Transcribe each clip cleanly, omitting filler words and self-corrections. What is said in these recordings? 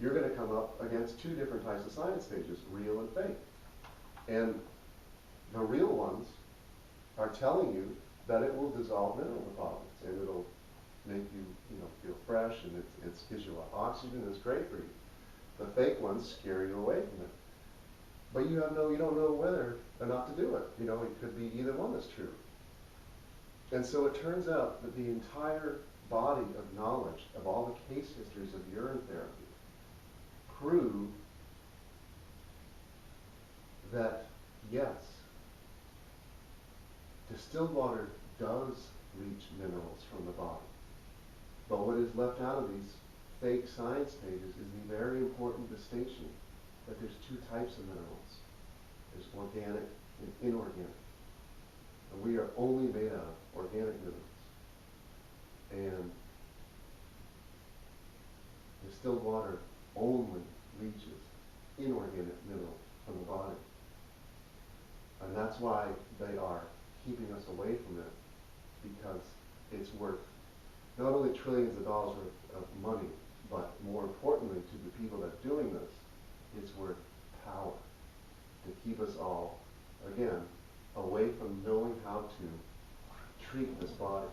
you're going to come up against two different types of sinus stages, real and fake. And the real ones are telling you that it will dissolve mineral deposits and it'll make you, feel fresh, and it gives you oxygen, and it's great for you. The fake ones scare you away from it. But you don't know whether or not to do it. It could be either one that's true. And so it turns out that the entire body of knowledge of all the case histories of urine therapy prove that, yes, distilled water does leach minerals from the body. But what is left out of these fake science pages is the very important distinction that there's two types of minerals. There's organic and inorganic. And we are only made out of organic minerals. And distilled water only leaches inorganic minerals from the body. And that's why they are keeping us away from it, because it's worth not only trillions of dollars worth of money, but more importantly to the people that are doing this, it's worth power to keep us all, again, away from knowing how to treat this body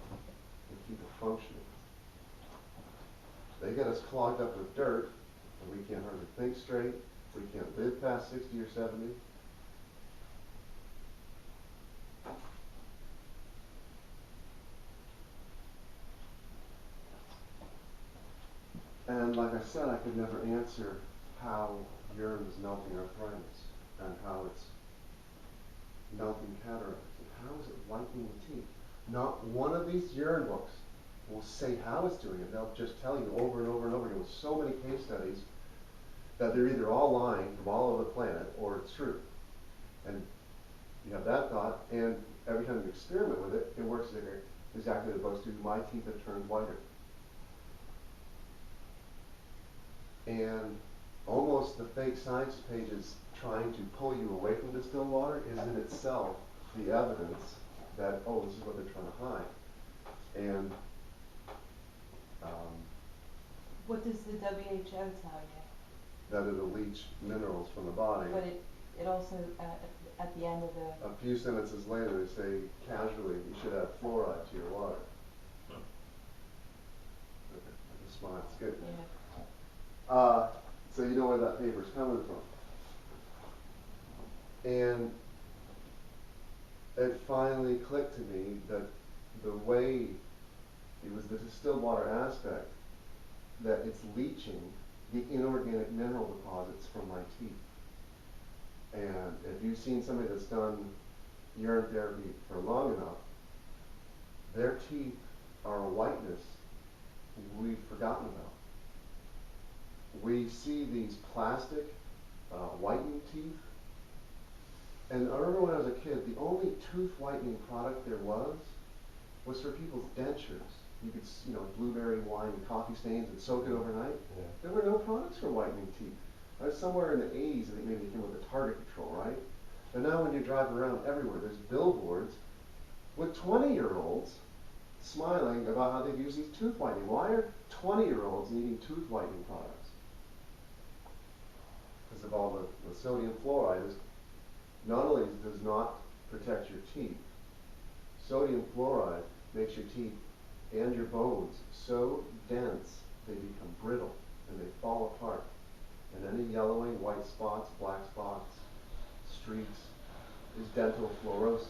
and keep it functioning. They get us clogged up with dirt, and we can't hardly think straight. We can't live past 60 or 70. And like I said, I could never answer how urine is melting arthritis, and how it's melting cataracts, and how is it whitening the teeth. Not one of these urine books will say how it's doing it. They'll just tell you over and over and over again with so many case studies that they're either all lying from all over the planet or it's true. And you have that thought, and every time you experiment with it, it works exactly as opposed to my teeth have turned whiter. And almost the fake science pages trying to pull you away from distilled water is in itself the evidence that, oh, this is what they're trying to hide. And what does the WHO tell you? That it'll leach minerals from the body. But it also, at the end of the... A few sentences later, they say casually, you should add fluoride to your water. Okay, I just smile, it's good. Yeah. So you know where that paper's coming from. And it finally clicked to me that the way it was the distilled water aspect, that it's leaching the inorganic mineral deposits from my teeth. And if you've seen somebody that's done urine therapy for long enough, their teeth are a whiteness we've forgotten about. We see these plastic whitening teeth. And I remember when I was a kid, the only tooth whitening product there was for people's dentures. You could, blueberry wine and coffee stains and soak it overnight. Yeah. There were no products for whitening teeth. I was somewhere in the 80s, I think maybe they came with the Target Control, right? And now when you drive around everywhere, there's billboards with 20-year-olds smiling about how they've used these tooth whitening. Why are 20-year-olds needing tooth whitening products? Because of all the sodium fluoride. Not only does not protect your teeth, sodium fluoride makes your teeth and your bones so dense they become brittle and they fall apart. And any yellowing, white spots, black spots, streaks is dental fluorosis.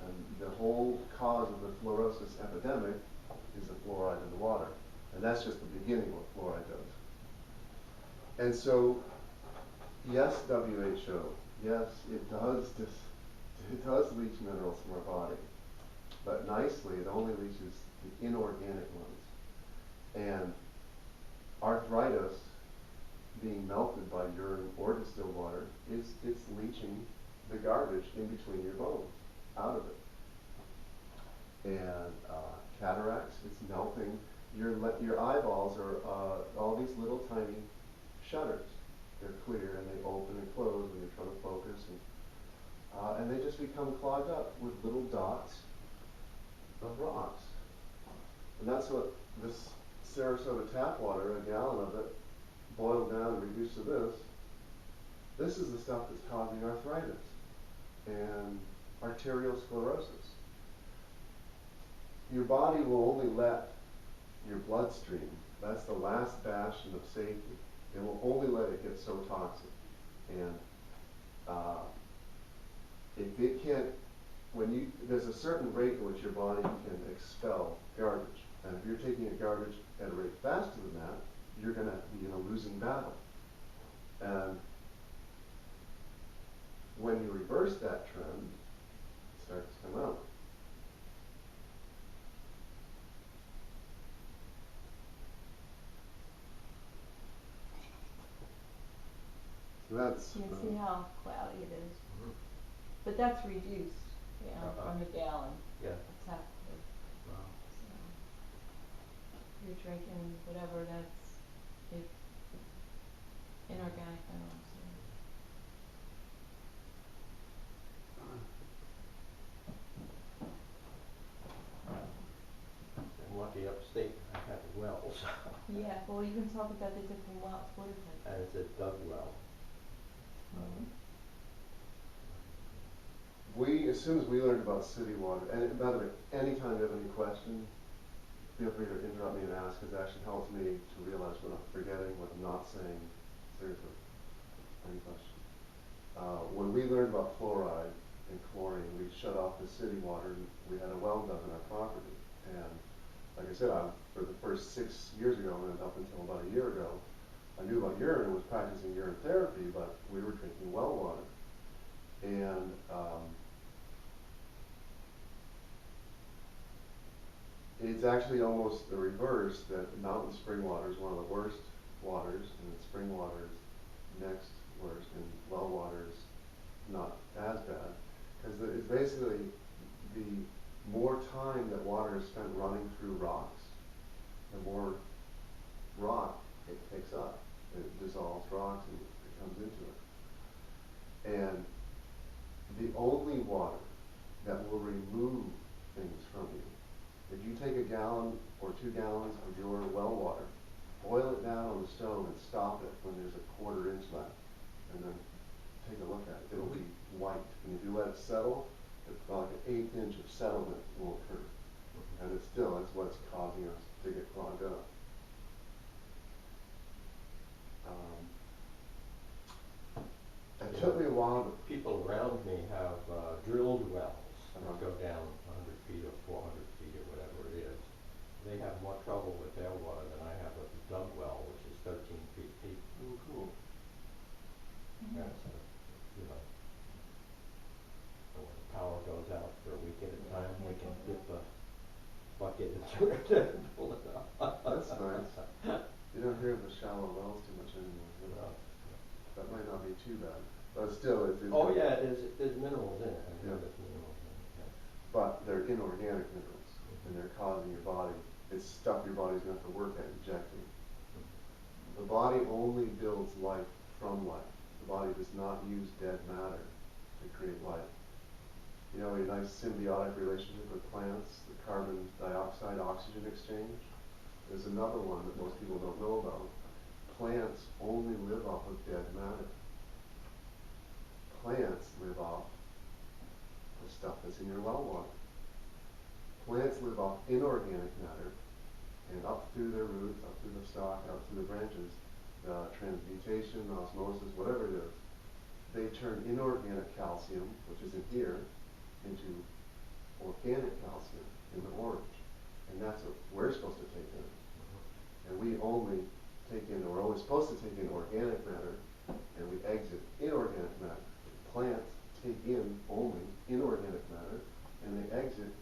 And the whole cause of the fluorosis epidemic is the fluoride in the water. And that's just the beginning of what fluoride does. And so, yes, WHO, yes, it does leach minerals from our body. But nicely, it only leaches the inorganic ones. And arthritis, being melted by urine or distilled water, it's leaching the garbage in between your bones out of it. And cataracts, it's melting. Your eyeballs are all these little tiny shutters. They're clear and they open and close when you're trying to focus, and they just become clogged up with little dots of rocks. And that's what this Sarasota tap water, a gallon of it, boiled down and reduced to this. This is the stuff that's causing arthritis and arteriosclerosis. Your body will only let your bloodstream, that's the last bastion of safety, it will only let it get so toxic. And if it can't, there's a certain rate at which your body can expel garbage. And if you're taking a garbage at a rate faster than that, you're going to be in a losing battle. And when you reverse that trend, it starts to come out. So that's. You can see how cloudy it is. But that's reduced, from a gallon. Yeah. It's half of it. Wow. So, you're drinking whatever inorganic minerals. I'm lucky upstate, I have wells, Yeah, well, you can talk about the different wells. What is it? and it's a dug well. As soon as we learned about city water, and by the way, anytime you have any questions, feel free to interrupt me and ask, because it actually helps me to realize what I'm forgetting, what I'm not saying. Seriously, any question? When we learned about fluoride and chlorine, we shut off the city water, and we had a well dug on our property. And like I said, for the first 6 years ago, and up until about a year ago, I knew about urine and was practicing urine therapy, but we were drinking well water. And it's actually almost the reverse, that mountain spring water is one of the worst waters, and spring water is next worst, and well water is not as bad. Because it's basically the more time that water is spent running through rocks, the more rock it picks up. It dissolves rocks and it comes into it. And the only water that will remove things from you, if you take a gallon or 2 gallons of your well water, boil it down on the stove and stop it when there's a 1/4 inch left, and then take a look at it. It'll be white. And if you let it settle, it's like an 1/8 inch of settlement will occur. And that's what's causing us to get clogged up. It took me a while to. People around me have drilled wells that Uh-huh. go down 100 feet or 400 feet or whatever it is. They have more trouble with their water than I have with the dug well, which is 13 feet deep. Oh, cool. That's, you know, when the power goes out for a week at a time, we can dip a bucket into it and pull it up. That's nice. You don't hear of the shallow wells too much anymore. No. That might not be too bad, but still, it's. Oh yeah, there's minerals in it. I know Yeah. there's minerals in it. Yeah. But they're inorganic minerals, and they're causing your body. It's stuff your body's going to have to work at injecting. The body only builds life from life. The body does not use dead matter to create life. You know, a nice symbiotic relationship with plants, the carbon dioxide oxygen exchange. There's another one that most people don't know about. Plants only live off of dead matter. Plants live off the stuff that's in your well water. Plants live off inorganic matter, and up through their roots, up through the stalk, out through the branches, transmutation, osmosis, whatever it is, they turn inorganic calcium, which is in here, into organic calcium in the orange. And that's what we're supposed to take in. And we only take in, or we're always supposed to take in organic matter, and we exit inorganic matter. Plants take in only inorganic matter, and they exit